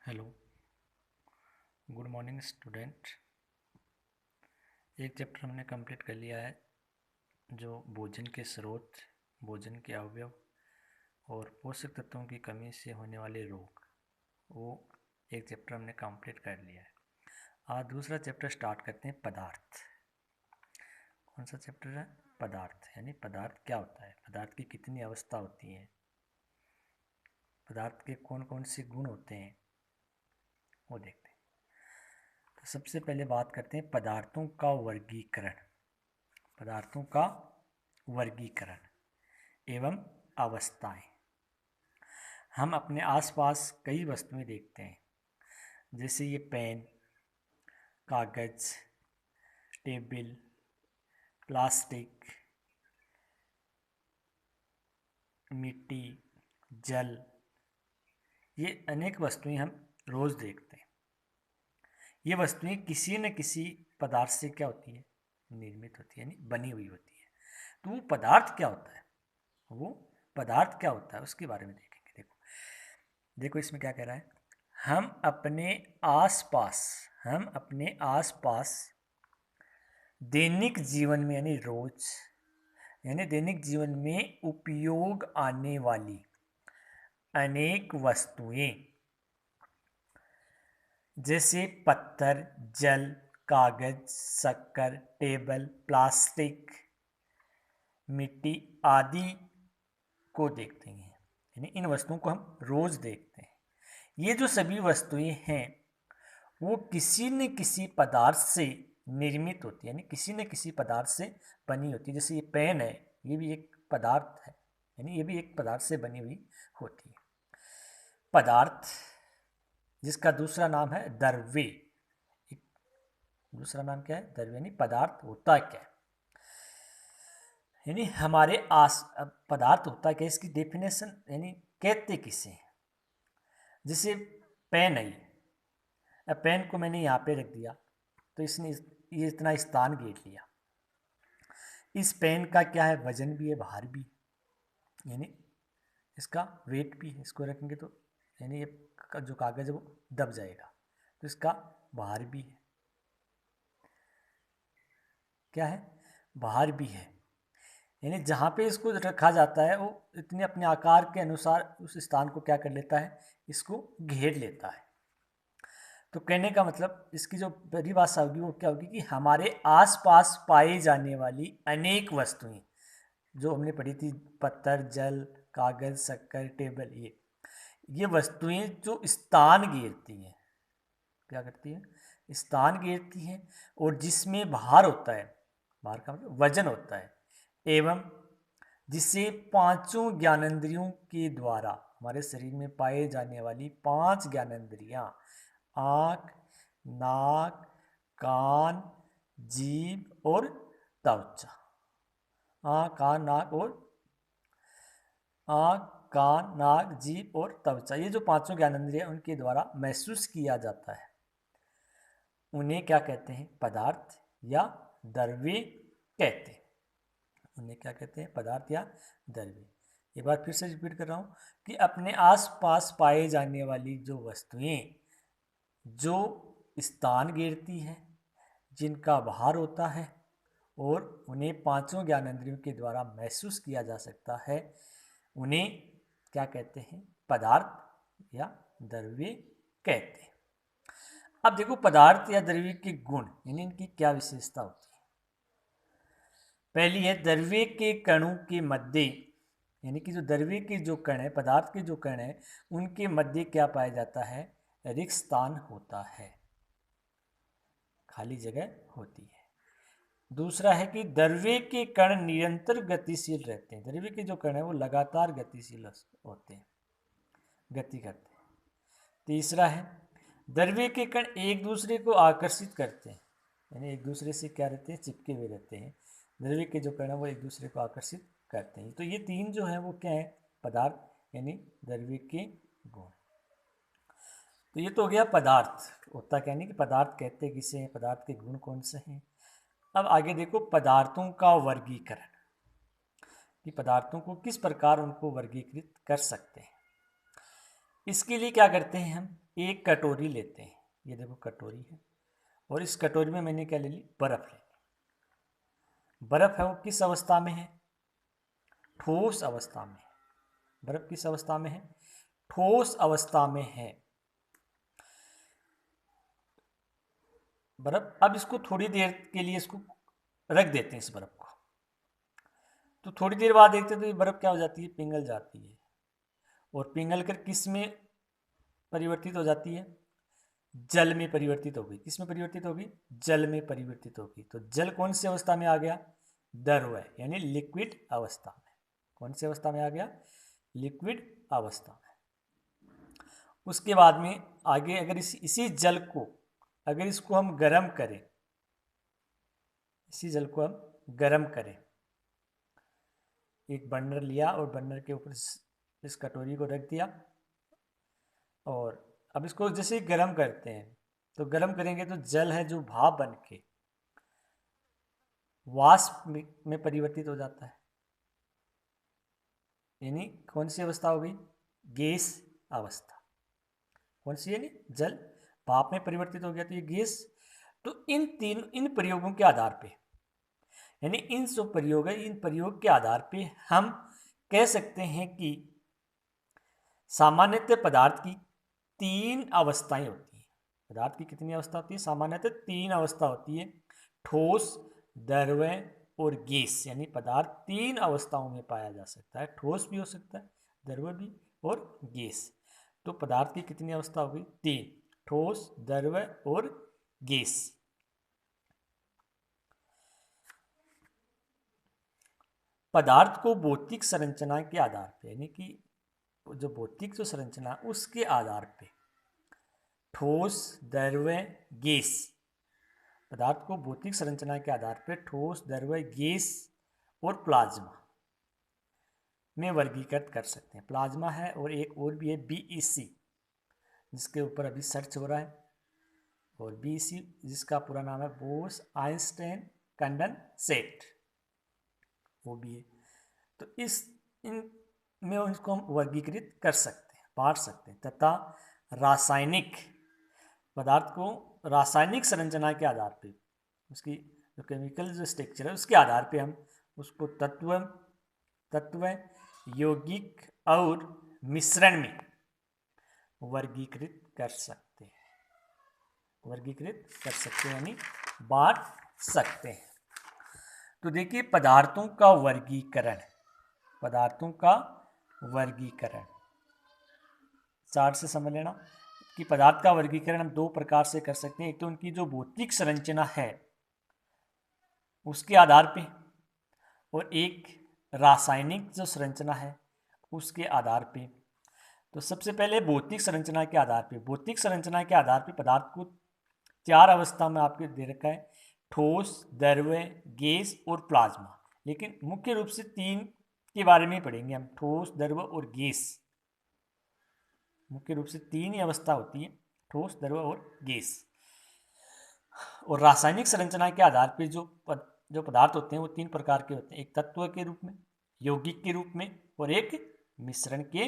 Hello, good morning student. एक chapter हमने complete कर लिया है जो भोजन के स्रोत, भोजन के अवयव और पोषक तत्वों की कमी से होने वाले रोग, वो एक चैप्टर हमने कंप्लीट कर लिया है। आज दूसरा चैप्टर स्टार्ट करते हैं, पदार्थ। कौन सा चैप्टर है? पदार्थ। यानी पदार्थ क्या होता है, पदार्थ की कितनी अवस्था होती है, पदार्थ के कौन कौन से गुण होते हैं, वो देखते हैं। तो सबसे पहले बात करते हैं पदार्थों का वर्गीकरण। पदार्थों का वर्गीकरण एवं अवस्थाएं। हम अपने आसपास कई वस्तुएं देखते हैं, जैसे ये पेन, कागज, टेबल, प्लास्टिक, मिट्टी, जल, ये अनेक वस्तुएं हम रोज देखते हैं। ये वस्तुएं किसी न किसी पदार्थ से क्या होती है, निर्मित होती है, यानी बनी हुई होती है। तो वो पदार्थ क्या होता है, वो पदार्थ क्या होता है उसके बारे में देखेंगे। देखो देखो इसमें क्या कह रहा है, हम अपने आसपास दैनिक जीवन में यानी दैनिक जीवन में उपयोग आने वाली अनेक वस्तुएं, जैसे पत्थर, जल, कागज, शक्कर, टेबल, प्लास्टिक, मिट्टी आदि को देखते हैं। यानी इन वस्तुओं को हम रोज देखते हैं। ये जो सभी वस्तुएं हैं वो किसी न किसी पदार्थ से निर्मित होती है, यानी किसी न किसी पदार्थ से बनी होती है। जैसे ये पेन है, ये भी एक पदार्थ है, यानी ये भी एक पदार्थ से बनी हुई होती है। पदार्थ जिसका दूसरा नाम है द्रव्य। दूसरा नाम क्या है? द्रव्य। यानी पदार्थ होता क्या है, यानी हमारे पदार्थ होता क्या, इसकी डेफिनेशन यानी कहते किसे हैं। जैसे पेन है, अब पेन को मैंने यहाँ पे रख दिया तो इसने ये इतना स्थान घेर लिया। इस पेन का क्या है, वजन भी है, भार भी, यानी इसका वेट भी है। इसको रखेंगे तो यानी ये जो कागज़ है वो दब जाएगा, तो इसका भार भी है। क्या है? भार भी है। यानी जहाँ पे इसको रखा जाता है वो इतने अपने आकार के अनुसार उस स्थान को क्या कर लेता है, इसको घेर लेता है। तो कहने का मतलब इसकी जो परिभाषा होगी वो क्या होगी कि हमारे आसपास पाई जाने वाली अनेक वस्तुएं जो हमने पढ़ी थी, पत्थर, जल, कागज, शक्कर, टेबल, ये वस्तुएं जो स्थान घेरती हैं, क्या करती हैं, स्थान घेरती हैं, और जिसमें भार होता है, भार का मतलब वजन होता है, एवं जिसे पांचों ज्ञानेंद्रियों के द्वारा हमारे शरीर में पाए जाने वाली पांच ज्ञानेंद्रियां, आँख, नाक, कान, जीभ और त्वचा। आँख, कान, नाक और आँख, कान, नाक, जीभ और त्वचा, ये जो पांचों ज्ञानेंद्रियां उनके द्वारा महसूस किया जाता है, उन्हें क्या कहते हैं, पदार्थ या द्रव्य कहते हैं। उन्हें क्या कहते हैं, पदार्थ या द्रव्य। एक बार फिर से रिपीट कर रहा हूँ कि अपने आसपास पाए जाने वाली जो वस्तुएं जो स्थान घेरती हैं, जिनका भार होता है और उन्हें पांचों ज्ञानेंद्रियों के द्वारा महसूस किया जा सकता है, उन्हें क्या कहते हैं, पदार्थ या द्रव्य कहते हैं। अब देखो पदार्थ या द्रव्य के गुण, यानी इनकी क्या विशेषता होती है। पहली है, द्रव्य के कणों के मध्य, यानी कि जो द्रव्य के जो कण है, पदार्थ के जो कण है, उनके मध्य क्या पाया जाता है, रिक्त स्थान होता है, खाली जगह होती है। दूसरा है कि द्रव्य के कण निरंतर गतिशील रहते हैं। द्रव्य के जो कण है वो लगातार गतिशील होते हैं, गति करते हैं। तीसरा है, द्रव्य के कण एक दूसरे को आकर्षित करते हैं, यानी एक दूसरे से क्या रहते हैं, चिपके हुए रहते हैं। द्रव्य के जो कण है वो एक दूसरे को आकर्षित करते हैं। तो ये तीन जो है वो क्या है, पदार्थ यानी द्रव्य के गुण। तो ये तो हो गया पदार्थ होता क्या, नहीं कि पदार्थ कहते किसे हैं, पदार्थ के गुण कौन से हैं। अब आगे देखो पदार्थों का वर्गीकरण, कि पदार्थों को किस प्रकार उनको वर्गीकृत कर सकते हैं। इसके लिए क्या करते हैं हम, एक कटोरी लेते हैं, ये देखो कटोरी है, और इस कटोरी में मैंने क्या ले ली, बर्फ ले ली। बर्फ है वो किस अवस्था में है, ठोस अवस्था में है। बर्फ किस अवस्था में है, ठोस अवस्था में है बर्फ। अब इसको थोड़ी देर के लिए इसको रख देते हैं, इस बर्फ को। तो थोड़ी देर बाद देखते हैं तो ये बर्फ क्या हो जाती है, पिघल जाती है, और पिघल कर किस में परिवर्तित हो जाती है, जल में परिवर्तित होगी। किस में परिवर्तित होगी, जल में परिवर्तित होगी। तो जल कौन सी अवस्था में आ गया, द्रव यानी लिक्विड अवस्था में। कौन सी अवस्था में आ गया, लिक्विड अवस्था में। उसके बाद में आगे अगर इसी जल को, अगर इसको हम गर्म करें, इसी जल को हम गर्म करें, एक बर्नर लिया और बर्नर के ऊपर इस कटोरी को रख दिया, और अब इसको जैसे गर्म करते हैं, तो गर्म करेंगे तो जल है जो भाप बन के वाष्प में परिवर्तित हो जाता है। यानी कौन सी अवस्था हो गई, गैस अवस्था। कौन सी, यानी जल भाप में परिवर्तित हो गया तो ये गैस। तो इन प्रयोगों के आधार पे, यानी इन सब प्रयोग है, इन प्रयोग के आधार पे हम कह सकते हैं कि सामान्यतः पदार्थ की 3 अवस्थाएं होती हैं। पदार्थ की कितनी अवस्था होती है, सामान्यतः 3 अवस्था होती है, ठोस, द्रव्य और गैस। यानी पदार्थ 3 अवस्थाओं में पाया जा सकता है, ठोस भी हो सकता है, द्रव्य भी और गैस। तो पदार्थ की कितनी अवस्था होगी, 3, ठोस, द्रव्य और गैस। पदार्थ को भौतिक संरचना के आधार पर, यानी कि जो भौतिक जो संरचना उसके आधार पे, ठोस, द्रव्य, गैस, पदार्थ को भौतिक संरचना के आधार पे ठोस, द्रव्य, गैस और प्लाज्मा में वर्गीकृत कर सकते हैं। प्लाज्मा है और एक और भी है BEC, जिसके ऊपर अभी सर्च हो रहा है, और BEC जिसका पूरा नाम है बोस आइंस्टाइन कंडेंसेट, वो भी है। तो इन में उसको हम वर्गीकृत कर सकते हैं, बांट सकते हैं, तथा रासायनिक पदार्थ को रासायनिक संरचना के आधार पे, उसकी जो केमिकल जो स्ट्रक्चर है उसके आधार पे हम उसको तत्व, यौगिक और मिश्रण में वर्गीकृत कर सकते हैं, यानी बांट सकते हैं। तो देखिए पदार्थों का वर्गीकरण चार्ट से समझ लेना कि पदार्थ का वर्गीकरण हम 2 प्रकार से कर सकते हैं। एक तो उनकी जो भौतिक संरचना है उसके आधार पे, और एक रासायनिक जो संरचना है उसके आधार पे। तो सबसे पहले भौतिक संरचना के आधार पे, पदार्थ को 4 अवस्था में आपके दे रखा है, ठोस, द्रव्य, गैस और प्लाज्मा। लेकिन मुख्य रूप से 3 के बारे में पढ़ेंगे हम, ठोस, द्रव्य और गैस। मुख्य रूप से 3 ही अवस्था होती है, ठोस, द्रव्य और गैस। और रासायनिक संरचना के आधार पर जो पदार्थ होते हैं वो 3 प्रकार के होते हैं, एक तत्व के रूप में, यौगिक के रूप में और एक मिश्रण के